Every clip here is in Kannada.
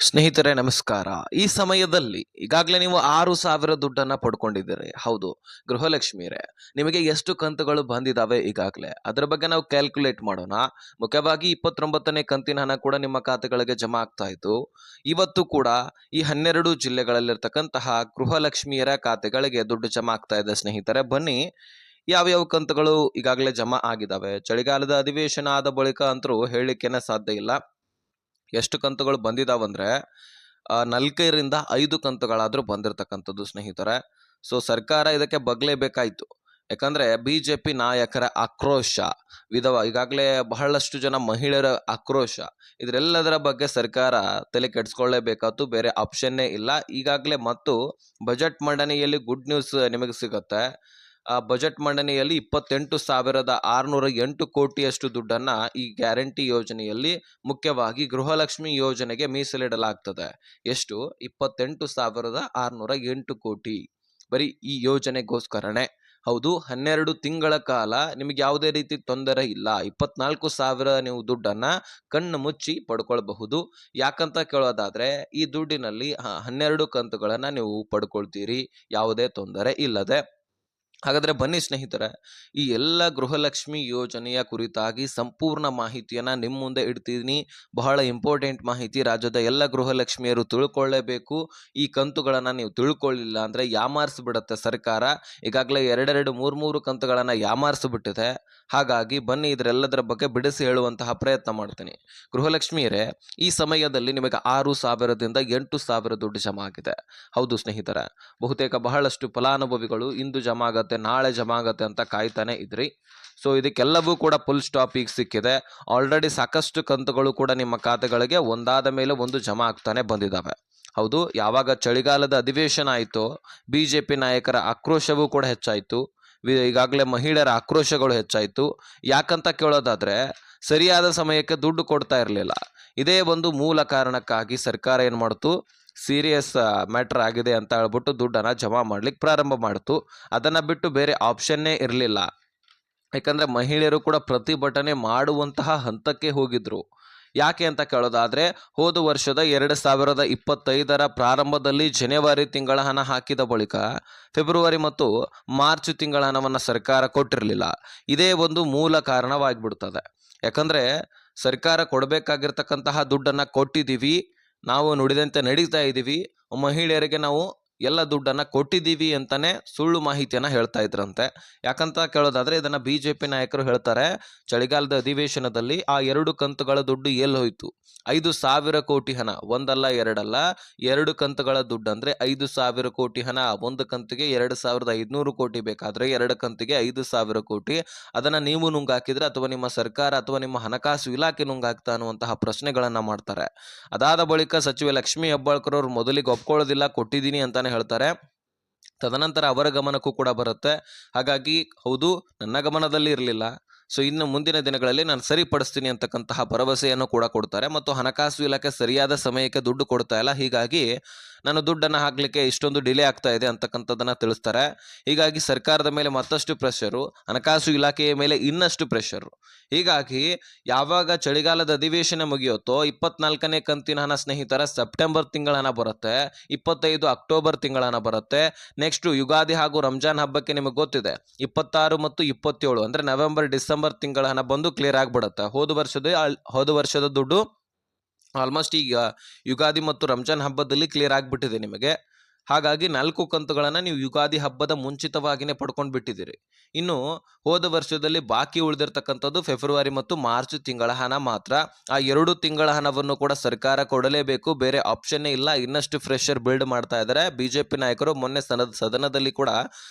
ಸ್ನೇಹಿತರೆ ನಮಸ್ಕಾರ. ಈ ಸಮಯದಲ್ಲಿ ಈಗಾಗಲೇ ನೀವು 6,000 ದುಡ್ಡನ್ನ ಪಡ್ಕೊಂಡಿದ್ದೀರಿ. ಹೌದು, ಗೃಹಲಕ್ಷ್ಮಿಯರೇ, ನಿಮಗೆ ಎಷ್ಟು ಕಂತುಗಳು ಬಂದಿದ್ದಾವೆ ಈಗಾಗಲೇ? ಅದರ ಬಗ್ಗೆ ನಾವು ಕ್ಯಾಲ್ಕುಲೇಟ್ ಮಾಡೋಣ. ಮುಖ್ಯವಾಗಿ 29ನೇ ಕಂತಿನ ಹಣ ಕೂಡ ನಿಮ್ಮ ಖಾತೆಗಳಿಗೆ ಜಮಾ ಆಗ್ತಾ ಇತ್ತು. ಇವತ್ತು ಕೂಡ ಈ 12 ಜಿಲ್ಲೆಗಳಲ್ಲಿರ್ತಕ್ಕಂತಹ ಗೃಹಲಕ್ಷ್ಮಿಯರ ಖಾತೆಗಳಿಗೆ ದುಡ್ಡು ಜಮಾ ಆಗ್ತಾ ಇದೆ ಸ್ನೇಹಿತರೆ. ಬನ್ನಿ, ಯಾವ್ಯಾವ ಕಂತುಗಳು ಈಗಾಗಲೇ ಜಮಾ ಆಗಿದ್ದಾವೆ. ಚಳಿಗಾಲದ ಅಧಿವೇಶನ ಆದ ಬಳಿಕ ಅಂತರೂ ಹೇಳಲಿಕ್ಕೇನೆ ಸಾಧ್ಯ ಇಲ್ಲ. ಎಷ್ಟು ಕಂತುಗಳು ಬಂದಿದಾವಂದ್ರೆ 4ರಿಂದ 5 ಕಂತುಗಳಾದ್ರೂ ಬಂದಿರತಕ್ಕಂಥದ್ದು ಸ್ನೇಹಿತರೆ. ಸೊ ಸರ್ಕಾರ ಇದಕ್ಕೆ ಬಗ್ಲೇಬೇಕಾಯ್ತು. ಯಾಕಂದ್ರೆ ಬಿಜೆಪಿ ನಾಯಕರ ಆಕ್ರೋಶ, ಈಗಾಗಲೇ ಬಹಳಷ್ಟು ಜನ ಮಹಿಳೆಯರ ಆಕ್ರೋಶ, ಇದರೆಲ್ಲದರ ಬಗ್ಗೆ ಸರ್ಕಾರ ತಲೆ ಕೆಡಿಸ್ಕೊಳ್ಳೇಬೇಕಾಯ್ತು. ಬೇರೆ ಆಪ್ಷನ್ನೇ ಇಲ್ಲ. ಈಗಾಗಲೇ ಮತ್ತು ಬಜೆಟ್ ಮಂಡನೆಯಲ್ಲಿ ಗುಡ್ ನ್ಯೂಸ್ ನಿಮಗೆ ಸಿಗುತ್ತೆ. ಬಜೆಟ್ ಮಂಡನೆಯಲ್ಲಿ 28,608 ಕೋಟಿಯಷ್ಟು ದುಡ್ಡನ್ನ ಈ ಗ್ಯಾರಂಟಿ ಯೋಜನೆಯಲ್ಲಿ ಮುಖ್ಯವಾಗಿ ಗೃಹಲಕ್ಷ್ಮಿ ಯೋಜನೆಗೆ ಮೀಸಲಿಡಲಾಗ್ತದೆ. ಎಷ್ಟು? 28,608 ಕೋಟಿ ಬರೀ ಈ ಯೋಜನೆಗೋಸ್ಕರನೇ. ಹೌದು, 12 ತಿಂಗಳ ಕಾಲ ನಿಮಗೆ ಯಾವುದೇ ರೀತಿ ತೊಂದರೆ ಇಲ್ಲ. 24,000 ನೀವು ದುಡ್ಡನ್ನ ಕಣ್ಣು ಮುಚ್ಚಿ ಪಡ್ಕೊಳ್ಬಹುದು. ಯಾಕಂತ ಕೇಳೋದಾದ್ರೆ ಈ ದುಡ್ಡಿನಲ್ಲಿ 12 ಕಂತುಗಳನ್ನ ನೀವು ಪಡ್ಕೊಳ್ತೀರಿ ಯಾವುದೇ ತೊಂದರೆ ಇಲ್ಲದೆ. ಹಾಗಾದ್ರೆ ಬನ್ನಿ ಸ್ನೇಹಿತರೆ, ಈ ಎಲ್ಲ ಗೃಹಲಕ್ಷ್ಮಿ ಯೋಜನೆಯ ಕುರಿತಾಗಿ ಸಂಪೂರ್ಣ ಮಾಹಿತಿಯನ್ನ ನಿಮ್ಮ ಮುಂದೆ ಇಡ್ತೀನಿ. ಬಹಳ ಇಂಪಾರ್ಟೆಂಟ್ ಮಾಹಿತಿ, ರಾಜ್ಯದ ಎಲ್ಲ ಗೃಹಲಕ್ಷ್ಮಿಯರು ತಿಳ್ಕೊಳ್ಳೇಬೇಕು. ಈ ಕಂತುಗಳನ್ನ ನೀವು ತಿಳ್ಕೊಳ್ಳಿಲ್ಲ ಅಂದ್ರೆ ಯಾಮಾರಿಸ್ಬಿಡತ್ತೆ ಸರ್ಕಾರ. ಈಗಾಗಲೇ 2-3 ಕಂತುಗಳನ್ನ ಯಾಮಾರಿಸ್ಬಿಟ್ಟಿದೆ. ಹಾಗಾಗಿ ಬನ್ನಿ, ಇದರೆಲ್ಲದರ ಬಗ್ಗೆ ಬಿಡಿಸಿ ಹೇಳುವಂತಹ ಪ್ರಯತ್ನ ಮಾಡ್ತೀನಿ. ಗೃಹಲಕ್ಷ್ಮಿಯರೇ, ಈ ಸಮಯದಲ್ಲಿ ನಿಮಗೆ 6,000ದಿಂದ 8,000 ದುಡ್ಡು ಜಮಾ ಆಗಿದೆ. ಹೌದು ಸ್ನೇಹಿತರೆ, ಬಹುತೇಕ ಬಹಳಷ್ಟು ಫಲಾನುಭವಿಗಳು ಇಂದು ಜಮಾ ಆಗತ್ತೆ, ನಾಳೆ ಜಮಾ ಆಗತ್ತೆ ಅಂತ ಕಾಯ್ತಾನೆ ಇದ್ರಿ. ಸೊ ಇದಕ್ಕೆಲ್ಲವೂ ಕೂಡ ಫುಲ್ ಸ್ಟಾಪ್ ಈಗ ಸಿಕ್ಕಿದೆ. ಆಲ್ರೆಡಿ ಸಾಕಷ್ಟು ಕಂತುಗಳು ಕೂಡ ನಿಮ್ಮ ಖಾತೆಗಳಿಗೆ ಒಂದಾದ ಮೇಲೆ ಒಂದು ಜಮಾ ಆಗ್ತಾನೆ ಬಂದಿದ್ದಾವೆ. ಹೌದು, ಯಾವಾಗ ಚಳಿಗಾಲದ ಅಧಿವೇಶನ ಆಯಿತು, ಬಿಜೆಪಿ ನಾಯಕರ ಆಕ್ರೋಶವೂ ಕೂಡ ಹೆಚ್ಚಾಯಿತು. ಈಗಾಗಲೇ ಮಹಿಳೆಯರ ಆಕ್ರೋಶಗಳು ಹೆಚ್ಚಾಯಿತು. ಯಾಕಂತ ಕೇಳೋದಾದ್ರೆ ಸರಿಯಾದ ಸಮಯಕ್ಕೆ ದುಡ್ಡು ಕೊಡ್ತಾ ಇರಲಿಲ್ಲ. ಇದೇ ಒಂದು ಮೂಲ ಕಾರಣಕ್ಕಾಗಿ ಸರ್ಕಾರ ಏನು ಮಾಡ್ತು, ಸೀರಿಯಸ್ ಮ್ಯಾಟರ್ ಆಗಿದೆ ಅಂತ ಹೇಳ್ಬಿಟ್ಟು ದುಡ್ಡನ್ನು ಜಮಾ ಮಾಡ್ಲಿಕ್ಕೆ ಪ್ರಾರಂಭ ಮಾಡ್ತು. ಅದನ್ನು ಬಿಟ್ಟು ಬೇರೆ ಆಪ್ಷನ್ನೇ ಇರಲಿಲ್ಲ. ಯಾಕಂದರೆ ಮಹಿಳೆಯರು ಕೂಡ ಪ್ರತಿಭಟನೆ ಮಾಡುವಂತಹ ಹಂತಕ್ಕೆ ಹೋಗಿದ್ರು. ಯಾಕೆ ಅಂತ ಕೇಳೋದಾದರೆ, ಹೋದ ವರ್ಷದ 2025ರ ಪ್ರಾರಂಭದಲ್ಲಿ ಜನವರಿ ತಿಂಗಳ ಹಣ ಹಾಕಿದ ಬಳಿಕ ಫೆಬ್ರವರಿ ಮತ್ತು ಮಾರ್ಚ್ ತಿಂಗಳ ಹಣವನ್ನು ಸರ್ಕಾರ ಕೊಟ್ಟಿರಲಿಲ್ಲ. ಇದೇ ಒಂದು ಮೂಲ ಕಾರಣವಾಗಿಬಿಡ್ತದೆ. ಯಾಕಂದರೆ ಸರ್ಕಾರ ಕೊಡಬೇಕಾಗಿರ್ತಕ್ಕಂತಹ ದುಡ್ಡನ್ನು ಕೊಟ್ಟಿದ್ದೀವಿ, ನಾವು ನುಡಿದಂತೆ ನಡೀತಾ ಇದ್ದೀವಿ, ಮಹಿಳೆಯರಿಗೆ ನಾವು ಎಲ್ಲ ದುಡ್ಡನ್ನು ಕೊಟ್ಟಿದ್ದೀವಿ ಅಂತಾನೆ ಸುಳ್ಳು ಮಾಹಿತಿಯನ್ನು ಹೇಳ್ತಾ ಇದ್ರಂತೆ. ಯಾಕಂತ ಕೇಳೋದಾದ್ರೆ ಇದನ್ನ ಬಿಜೆಪಿ ನಾಯಕರು ಹೇಳ್ತಾರೆ, ಚಳಿಗಾಲದ ಅಧಿವೇಶನದಲ್ಲಿ ಆ 2 ಕಂತುಗಳ ದುಡ್ಡು ಎಲ್ಲಿ ಹೋಯ್ತು? 5,000 ಕೋಟಿ ಹಣ, ಒಂದಲ್ಲ ಎರಡಲ್ಲ, 2 ಕಂತುಗಳ ದುಡ್ಡು ಅಂದ್ರೆ 5,000 ಕೋಟಿ ಹಣ. ಒಂದು ಕಂತಿಗೆ 2,500 ಕೋಟಿ ಬೇಕಾದ್ರೆ 2 ಕಂತಿಗೆ 5,000 ಕೋಟಿ. ಅದನ್ನ ನೀವು ನುಂಗಾಕಿದ್ರೆ ಅಥವಾ ನಿಮ್ಮ ಸರ್ಕಾರ ಅಥವಾ ನಿಮ್ಮ ಹಣಕಾಸು ಇಲಾಖೆ ನುಂಗಾಕ್ತಾ ಅನ್ನುವಂತಹ ಪ್ರಶ್ನೆಗಳನ್ನ ಮಾಡ್ತಾರೆ. ಅದಾದ ಬಳಿಕ ಸಚಿವೆ ಲಕ್ಷ್ಮೀ ಹೆಬ್ಬಾಳ್ಕರ್ ಅವರು ಮೊದಲಿಗೆ ಒಪ್ಕೊಳ್ಳೋದಿಲ್ಲ, ಕೊಟ್ಟಿದ್ದೀನಿ ಅಂತಾನೆ ಹೇಳ್ತಾರೆ. ತದನಂತರ ಅವರ ಗಮನಕ್ಕೂ ಕೂಡ ಬರುತ್ತೆ. ಹಾಗಾಗಿ ಹೌದು, ನನ್ನ ಗಮನದಲ್ಲಿ ಇರಲಿಲ್ಲ, ಸೊ ಇನ್ನು ಮುಂದಿನ ದಿನಗಳಲ್ಲಿ ನಾನು ಸರಿಪಡಿಸ್ತೀನಿ ಅಂತಕ್ಕಂತಹ ಭರವಸೆಯನ್ನು ಕೂಡ ಕೊಡ್ತಾರೆ. ಮತ್ತು ಹಣಕಾಸು ಇಲಾಖೆ ಸರಿಯಾದ ಸಮಯಕ್ಕೆ ದುಡ್ಡು ಕೊಡ್ತಾ ಇಲ್ಲ, ಹೀಗಾಗಿ ನಾನು ದುಡ್ಡನ್ನು ಹಾಕಲಿಕ್ಕೆ ಇಷ್ಟೊಂದು ಡಿಲೇ ಆಗ್ತಾ ಇದೆ ಅಂತಕ್ಕಂಥದ್ದನ್ನು ತಿಳಿಸ್ತಾರೆ. ಹೀಗಾಗಿ ಸರ್ಕಾರದ ಮೇಲೆ ಮತ್ತಷ್ಟು ಪ್ರೆಷರು, ಹಣಕಾಸು ಇಲಾಖೆಯ ಮೇಲೆ ಇನ್ನಷ್ಟು ಪ್ರೆಷರು. ಹೀಗಾಗಿ ಯಾವಾಗ ಚಳಿಗಾಲದ ಅಧಿವೇಶನ ಮುಗಿಯುತ್ತೋ 24ನೇ ಕಂತಿನ ಹಣ ಸ್ನೇಹಿತರ ಸೆಪ್ಟೆಂಬರ್ ತಿಂಗಳ ಹಣ ಬರುತ್ತೆ, 25 ಅಕ್ಟೋಬರ್ ತಿಂಗಳ ಹಣ ಬರುತ್ತೆ. ನೆಕ್ಸ್ಟ್ ಯುಗಾದಿ ಹಾಗೂ ರಂಜಾನ್ ಹಬ್ಬಕ್ಕೆ ನಿಮಗೆ ಗೊತ್ತಿದೆ 26 ಮತ್ತು 27 ಅಂದರೆ ನವೆಂಬರ್ ಡಿಸೆಂಬರ್ ತಿಂಗಳ ಹಣ ಬಂದು ಕ್ಲಿಯರ್ ಆಗಿಬಿಡುತ್ತೆ. ಹೋದ ವರ್ಷದ ದುಡ್ಡು ಆಲ್ಮೋಸ್ಟ್ ಈಗ ಯುಗಾದಿ ಮತ್ತು ರಂಜಾನ್ ಹಬ್ಬದಲ್ಲಿ ಕ್ಲಿಯರ್ ಆಗಿಬಿಟ್ಟಿದೆ ನಿಮಗೆ. ಹಾಗಾಗಿ 4 ಕಂತುಗಳನ್ನು ನೀವು ಯುಗಾದಿ ಹಬ್ಬದ ಮುಂಚಿತವಾಗಿಯೇ ಪಡ್ಕೊಂಡು ಬಿಟ್ಟಿದ್ದೀರಿ. ಇನ್ನು ಹೋದ ವರ್ಷದಲ್ಲಿ ಬಾಕಿ ಉಳಿದಿರ್ತಕ್ಕಂಥದ್ದು ಫೆಬ್ರವರಿ ಮತ್ತು ಮಾರ್ಚ್ ತಿಂಗಳ ಹಣ ಮಾತ್ರ. ಆ 2 ತಿಂಗಳ ಹಣವನ್ನು ಕೂಡ ಸರ್ಕಾರ ಕೊಡಲೇಬೇಕು, ಬೇರೆ ಆಪ್ಷನ್ನೇ ಇಲ್ಲ. ಇನ್ನಷ್ಟು ಪ್ರೆಷರ್ ಬಿಲ್ಡ್ ಮಾಡ್ತಾ ಇದ್ದಾರೆ ಬಿಜೆಪಿ ನಾಯಕರು. ಮೊನ್ನೆ ಸದನದಲ್ಲಿ ಕೂಡ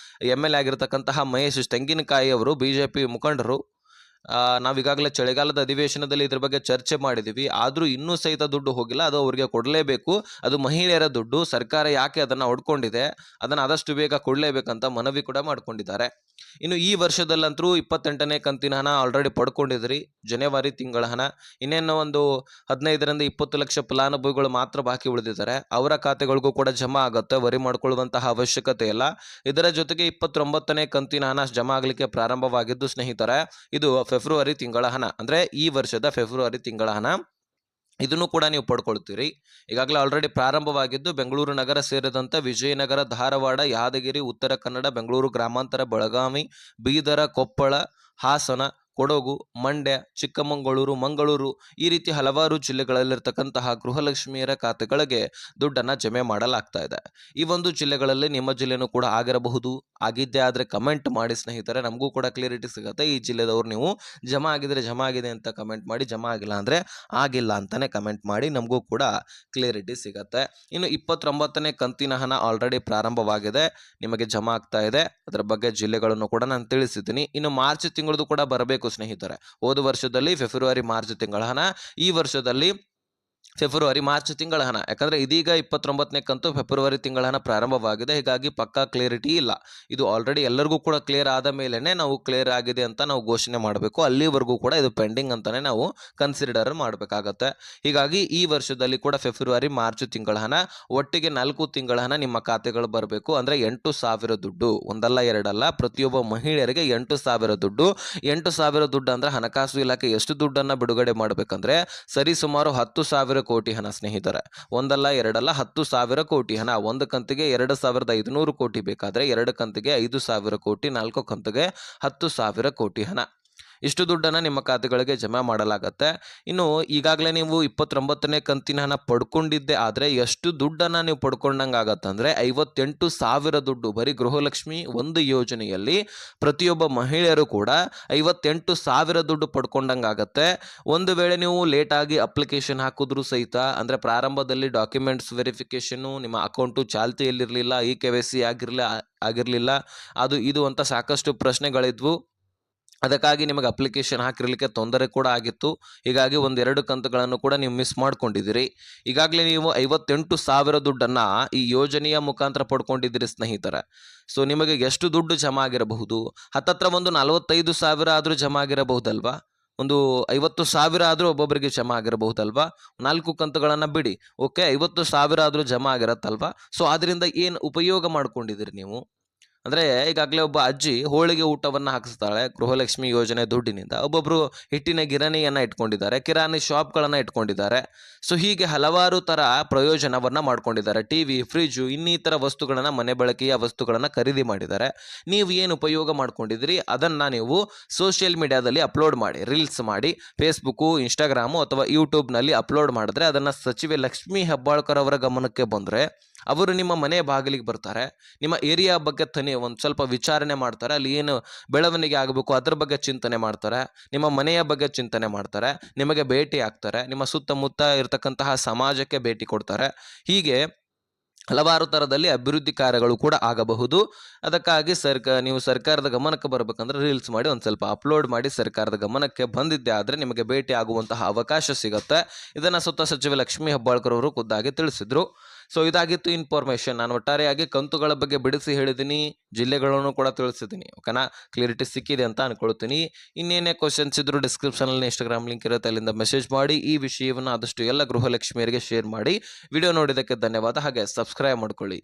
MLA ಆಗಿರ್ತಕ್ಕಂತಹ ಮಹೇಶ್ ತೆಂಗಿನಕಾಯಿ ಅವರು, ಬಿಜೆಪಿ ಮುಖಂಡರು, ನಾವೀಗಾಗಲೇ ಚಳಿಗಾಲದ ಅಧಿವೇಶನದಲ್ಲಿ ಇದ್ರ ಬಗ್ಗೆ ಚರ್ಚೆ ಮಾಡಿದ್ದೀವಿ, ಆದರೂ ಇನ್ನೂ ಸಹಿತ ದುಡ್ಡು ಹೋಗಿಲ್ಲ, ಅದು ಅವರಿಗೆ ಕೊಡಲೇಬೇಕು, ಅದು ಮಹಿಳೆಯರ ದುಡ್ಡು, ಸರ್ಕಾರ ಯಾಕೆ ಅದನ್ನು ಹೊಡ್ಕೊಂಡಿದೆ, ಅದನ್ನು ಆದಷ್ಟು ಬೇಗ ಕೊಡಲೇಬೇಕಂತ ಮನವಿ ಕೂಡ ಮಾಡ್ಕೊಂಡಿದ್ದಾರೆ. ಇನ್ನು ಈ ವರ್ಷದಲ್ಲಂತರೂ 28ನೇ ಕಂತಿನ ಹಣ ಆಲ್ರೆಡಿ ಪಡ್ಕೊಂಡಿದ್ರಿ, ಜನವರಿ ತಿಂಗಳ ಹಣ. ಇನ್ನೇನು ಒಂದು 15-20 ಲಕ್ಷ ಫಲಾನುಭವಿಗಳು ಮಾತ್ರ ಬಾಕಿ ಉಳಿದಿದ್ದಾರೆ. ಅವರ ಖಾತೆಗಳಿಗೂ ಕೂಡ ಜಮಾ ಆಗುತ್ತೆ, ವರಿ ಮಾಡ್ಕೊಳ್ಳುವಂತಹ ಅವಶ್ಯಕತೆ ಇಲ್ಲ. ಇದರ ಜೊತೆಗೆ 29ನೇ ಕಂತಿನ ಹಣ ಜಮಾ ಆಗಲಿಕ್ಕೆ ಪ್ರಾರಂಭವಾಗಿದ್ದು ಸ್ನೇಹಿತರೆ, ಇದು ಫೆಬ್ರವರಿ ತಿಂಗಳ ಹಣ, ಅಂದರೆ ಈ ವರ್ಷದ ಫೆಬ್ರವರಿ ತಿಂಗಳ ಹಣ. ಇದನ್ನು ಕೂಡ ನೀವು ಪಡ್ಕೊಳ್ತೀರಿ. ಈಗಾಗಲೇ ಆಲ್ರೆಡಿ ಪ್ರಾರಂಭವಾಗಿದ್ದು ಬೆಂಗಳೂರು ನಗರ ಸೇರಿದಂತೆ ವಿಜಯನಗರ, ಧಾರವಾಡ, ಯಾದಗಿರಿ, ಉತ್ತರ ಕನ್ನಡ, ಬೆಂಗಳೂರು ಗ್ರಾಮಾಂತರ, ಬೆಳಗಾವಿ, ಬೀದರ, ಕೊಪ್ಪಳ, ಹಾಸನ, ಕೊಡಗು, ಮಂಡ್ಯ, ಚಿಕ್ಕಮಗಳೂರು, ಮಂಗಳೂರು ಈ ರೀತಿ ಹಲವಾರು ಜಿಲ್ಲೆಗಳಲ್ಲಿರ್ತಕ್ಕಂತಹ ಗೃಹಲಕ್ಷ್ಮಿಯರ ಖಾತೆಗಳಿಗೆ ದುಡ್ಡನ್ನು ಜಮೆ ಮಾಡಲಾಗ್ತಾ ಇದೆ. ಈ ಒಂದು ಜಿಲ್ಲೆಗಳಲ್ಲಿ ನಿಮ್ಮ ಜಿಲ್ಲೆನೂ ಕೂಡ ಆಗಿರಬಹುದು. ಆಗಿದ್ದೇ ಆದರೆ ಕಮೆಂಟ್ ಮಾಡಿ ಸ್ನೇಹಿತರೆ, ನಮಗೂ ಕೂಡ ಕ್ಲಿಯರಿಟಿ ಸಿಗುತ್ತೆ. ಈ ಜಿಲ್ಲೆದವ್ರು ನೀವು ಜಮಾ ಆಗಿದ್ರೆ ಜಮಾ ಆಗಿದೆ ಅಂತ ಕಮೆಂಟ್ ಮಾಡಿ, ಜಮಾ ಆಗಿಲ್ಲ ಅಂದರೆ ಆಗಿಲ್ಲ ಅಂತಾನೆ ಕಮೆಂಟ್ ಮಾಡಿ, ನಮಗೂ ಕೂಡ ಕ್ಲಿಯರಿಟಿ ಸಿಗುತ್ತೆ. ಇನ್ನು 29ನೇ ಕಂತಿನ ಹಣ ಆಲ್ರೆಡಿ ಪ್ರಾರಂಭವಾಗಿದೆ, ನಿಮಗೆ ಜಮಾ ಆಗ್ತಾ ಇದೆ. ಅದರ ಬಗ್ಗೆ ಜಿಲ್ಲೆಗಳನ್ನು ಕೂಡ ನಾನು ತಿಳಿಸಿದ್ದೀನಿ. ಇನ್ನು ಮಾರ್ಚ್ ತಿಂಗಳದು ಕೂಡ ಬರಬೇಕು ಸ್ನೇಹಿತರೆ. ಹೋದ ವರ್ಷದಲ್ಲಿ ಫೆಬ್ರವರಿ ಮಾರ್ಚ್ ತಿಂಗಳ ಹಣ, ಈ ವರ್ಷದಲ್ಲಿ ಫೆಬ್ರವರಿ ಮಾರ್ಚ್ ತಿಂಗಳ ಹಣ. ಯಾಕಂದರೆ ಇದೀಗ 29ನೇ ಕಂತು ಫೆಬ್ರವರಿ ತಿಂಗಳ ಹಣ ಪ್ರಾರಂಭವಾಗಿದೆ. ಹೀಗಾಗಿ ಪಕ್ಕಾ ಕ್ಲಿಯರಿಟಿ ಇಲ್ಲ. ಇದು ಆಲ್ರೆಡಿ ಎಲ್ಲರಿಗೂ ಕೂಡ ಕ್ಲಿಯರ್ ಆದ ಮೇಲೇ ನಾವು ಕ್ಲಿಯರ್ ಆಗಿದೆ ಅಂತ ನಾವು ಘೋಷಣೆ ಮಾಡಬೇಕು. ಅಲ್ಲಿವರೆಗೂ ಕೂಡ ಇದು ಪೆಂಡಿಂಗ್ ಅಂತಲೇ ನಾವು ಕನ್ಸಿಡರ್ ಮಾಡಬೇಕಾಗತ್ತೆ. ಹೀಗಾಗಿ ಈ ವರ್ಷದಲ್ಲಿ ಕೂಡ ಫೆಬ್ರವರಿ ಮಾರ್ಚ್ ತಿಂಗಳ ಹಣ ಒಟ್ಟಿಗೆ 4 ತಿಂಗಳ ಹಣ ನಿಮ್ಮ ಖಾತೆಗಳು ಬರಬೇಕು. ಅಂದರೆ 8,000 ದುಡ್ಡು, ಒಂದಲ್ಲ ಎರಡಲ್ಲ, ಪ್ರತಿಯೊಬ್ಬ ಮಹಿಳೆಯರಿಗೆ 8,000 ದುಡ್ಡು. 8,000 ದುಡ್ಡು ಅಂದರೆ ಹಣಕಾಸು ಇಲಾಖೆ ಎಷ್ಟು ದುಡ್ಡನ್ನು ಬಿಡುಗಡೆ ಮಾಡಬೇಕಂದ್ರೆ ಸರಿಸುಮಾರು 10,000 ಕೋಟಿ ಹಣ ಸ್ನೇಹಿತರೆ. ಒಂದಲ್ಲ ಎರಡಲ್ಲ, 10,000 ಕೋಟಿ ಹಣ. ಒಂದು ಕಂತಿಗೆ 2,500 ಕೋಟಿ ಬೇಕಾದರೆ, 2 ಕಂತಿಗೆ 5,000 ಕೋಟಿ, 4 ಕಂತಿಗೆ 10,000 ಕೋಟಿ ಹಣ. ಇಷ್ಟು ದುಡ್ಡನ್ನು ನಿಮ್ಮ ಖಾತೆಗಳಿಗೆ ಜಮಾ ಮಾಡಲಾಗತ್ತೆ. ಇನ್ನು ಈಗಾಗಲೇ ನೀವು 29ನೇ ಕಂತಿನ ಹಣ ಪಡ್ಕೊಂಡಿದ್ದೆ ಆದರೆ ಎಷ್ಟು ದುಡ್ಡನ್ನು ನೀವು ಪಡ್ಕೊಂಡಂಗೆ ಆಗತ್ತಂದರೆ 58,000 ದುಡ್ಡು. ಬರೀ ಗೃಹಲಕ್ಷ್ಮಿ ಒಂದು ಯೋಜನೆಯಲ್ಲಿ ಪ್ರತಿಯೊಬ್ಬ ಮಹಿಳೆಯರು ಕೂಡ 58,000 ದುಡ್ಡು ಪಡ್ಕೊಂಡಂಗೆ ಆಗತ್ತೆ. ಒಂದು ವೇಳೆ ನೀವು ಲೇಟಾಗಿ ಅಪ್ಲಿಕೇಶನ್ ಹಾಕಿದ್ರು ಸಹಿತ, ಅಂದರೆ ಪ್ರಾರಂಭದಲ್ಲಿ ಡಾಕ್ಯುಮೆಂಟ್ಸ್ ವೆರಿಫಿಕೇಷನ್ನು, ನಿಮ್ಮ ಅಕೌಂಟು ಚಾಲ್ತಿಯಲ್ಲಿರಲಿಲ್ಲ, KYC ಆಗಿರಲಿಲ್ಲ, ಅದು ಇದು ಅಂತ ಸಾಕಷ್ಟು ಪ್ರಶ್ನೆಗಳಿದ್ವು. ಅದಕ್ಕಾಗಿ ನಿಮಗೆ ಅಪ್ಲಿಕೇಶನ್ ಹಾಕಿರಲಿಕ್ಕೆ ತೊಂದರೆ ಕೂಡ ಆಗಿತ್ತು. ಹೀಗಾಗಿ 1-2 ಕಂತುಗಳನ್ನು ಕೂಡ ನೀವು ಮಿಸ್ ಮಾಡ್ಕೊಂಡಿದ್ದೀರಿ. ಈಗಾಗಲೇ ನೀವು 58,000 ದುಡ್ಡನ್ನು ಈ ಯೋಜನೆಯ ಮುಖಾಂತರ ಪಡ್ಕೊಂಡಿದ್ದೀರಿ ಸ್ನೇಹಿತರೆ. ಸೊ ನಿಮಗೆ ಎಷ್ಟು ದುಡ್ಡು ಜಮಾ ಆಗಿರಬಹುದು? ಹತ್ತತ್ರ ಒಂದು 45,000 ಆದರೂ ಜಮಾ ಆಗಿರಬಹುದಲ್ವಾ? ಒಂದು 50,000 ಆದರೂ ಒಬ್ಬೊಬ್ಬರಿಗೆ ಜಮಾ ಆಗಿರಬಹುದಲ್ವಾ? 4 ಕಂತುಗಳನ್ನು ಬಿಡಿ, ಓಕೆ, 50,000 ಆದರೂ ಜಮಾ ಆಗಿರತ್ತಲ್ವಾ? ಸೊ ಅದರಿಂದ ಏನು ಉಪಯೋಗ ಮಾಡ್ಕೊಂಡಿದ್ದೀರಿ ನೀವು? ಅಂದರೆ ಈಗಾಗಲೇ ಒಬ್ಬ ಅಜ್ಜಿ ಹೋಳಿಗೆ ಊಟವನ್ನು ಹಾಕಿಸ್ತಾಳೆ ಗೃಹಲಕ್ಷ್ಮಿ ಯೋಜನೆ ದುಡ್ಡಿನಿಂದ. ಒಬ್ಬೊಬ್ಬರು ಹಿಟ್ಟಿನ ಗಿರಣಿಯನ್ನು ಇಟ್ಕೊಂಡಿದ್ದಾರೆ, ಕಿರಾಣಿ ಶಾಪ್ಗಳನ್ನು ಇಟ್ಕೊಂಡಿದ್ದಾರೆ. ಸೊ ಹೀಗೆ ಹಲವಾರು ಥರ ಪ್ರಯೋಜನವನ್ನು ಮಾಡ್ಕೊಂಡಿದ್ದಾರೆ. TV, ಫ್ರಿಜ್ಜು, ಇನ್ನಿತರ ವಸ್ತುಗಳನ್ನು, ಮನೆ ಬಳಕೆಯ ವಸ್ತುಗಳನ್ನು ಖರೀದಿ ಮಾಡಿದ್ದಾರೆ. ನೀವು ಏನು ಉಪಯೋಗ ಮಾಡ್ಕೊಂಡಿದ್ದೀರಿ ಅದನ್ನು ನೀವು ಸೋಷಿಯಲ್ ಮೀಡಿಯಾದಲ್ಲಿ ಅಪ್ಲೋಡ್ ಮಾಡಿ, ರೀಲ್ಸ್ ಮಾಡಿ, ಫೇಸ್ಬುಕ್ಕು, ಇನ್ಸ್ಟಾಗ್ರಾಮು ಅಥವಾ ಯೂಟ್ಯೂಬ್ನಲ್ಲಿ ಅಪ್ಲೋಡ್ ಮಾಡಿದ್ರೆ ಅದನ್ನು ಸಚಿವೆ ಲಕ್ಷ್ಮೀ ಹೆಬ್ಬಾಳ್ಕರ್ ಅವರ ಗಮನಕ್ಕೆ ಬಂದರೆ ಅವರು ನಿಮ್ಮ ಮನೆ ಬಾಗಿಲಿಗೆ ಬರ್ತಾರೆ. ನಿಮ್ಮ ಏರಿಯಾ ಬಗ್ಗೆ ಒಂದು ಸ್ವಲ್ಪ ವಿಚಾರಣೆ ಮಾಡ್ತಾರೆ. ಅಲ್ಲಿ ಏನು ಬೆಳವಣಿಗೆ ಆಗಬೇಕು ಅದರ ಬಗ್ಗೆ ಚಿಂತನೆ ಮಾಡ್ತಾರೆ. ನಿಮ್ಮ ಮನೆಯ ಬಗ್ಗೆ ಚಿಂತನೆ ಮಾಡ್ತಾರೆ. ನಿಮಗೆ ಭೇಟಿ ಆಗ್ತಾರೆ. ನಿಮ್ಮ ಸುತ್ತಮುತ್ತ ಇರತಕ್ಕಂತಹ ಸಮಾಜಕ್ಕೆ ಭೇಟಿ ಕೊಡ್ತಾರೆ. ಹೀಗೆ ಹಲವಾರು ಥರದಲ್ಲಿ ಅಭಿವೃದ್ಧಿ ಕಾರ್ಯಗಳು ಕೂಡ ಆಗಬಹುದು. ಅದಕ್ಕಾಗಿ ನೀವು ಸರ್ಕಾರದ ಗಮನಕ್ಕೆ ಬರಬೇಕಂದ್ರೆ ರೀಲ್ಸ್ ಮಾಡಿ ಒಂದು ಸ್ವಲ್ಪ ಅಪ್ಲೋಡ್ ಮಾಡಿ ಸರ್ಕಾರದ ಗಮನಕ್ಕೆ ಬಂದಿದ್ದೆ ಆದರೆ ನಿಮಗೆ ಭೇಟಿ ಆಗುವಂತಹ ಅವಕಾಶ ಸಿಗುತ್ತೆ. ಇದನ್ನು ಸ್ವತಃ ಸಚಿವೆ ಲಕ್ಷ್ಮೀ ಹೆಬ್ಬಾಳ್ಕರ್ ಅವರು ಖುದ್ದಾಗಿ ತಿಳಿಸಿದರು. ಸೊ ಇದಾಗಿತ್ತು ಇನ್ಫಾರ್ಮೇಷನ್. ನಾನು ಒಟ್ಟಾರೆಯಾಗಿ ಕಂತುಗಳ ಬಗ್ಗೆ ಬಿಡಿಸಿ ಹೇಳಿದ್ದೀನಿ, ಜಿಲ್ಲೆಗಳನ್ನು ಕೂಡ ತಿಳಿಸಿದ್ದೀನಿ. ಓಕೆನಾ? ಕ್ಲಿಯರಿಟಿ ಸಿಕ್ಕಿದೆ ಅಂತ ಅನ್ಕೊಳ್ತೀನಿ. ಇನ್ನೇನೇ ಕ್ವಶನ್ಸ್ ಇದ್ದರೂ ಡಿಸ್ಕ್ರಿಪ್ಷನಲ್ಲಿ ಇನ್ಸ್ಟಾಗ್ರಾಮ್ ಲಿಂಕ್ ಇರುತ್ತೆ, ಅಲ್ಲಿಂದ ಮೆಸೇಜ್ ಮಾಡಿ. ಈ ವಿಷಯವನ್ನು ಆದಷ್ಟು ಎಲ್ಲ ಗೃಹಲಕ್ಷ್ಮಿಯರಿಗೆ ಶೇರ್ ಮಾಡಿ. ವಿಡಿಯೋ ನೋಡಿದ್ದಕ್ಕೆ ಧನ್ಯವಾದ. ಹಾಗೆ ಸಬ್ಸ್ಕ್ರೈಬ್ ಮಾಡ್ಕೊಳ್ಳಿ.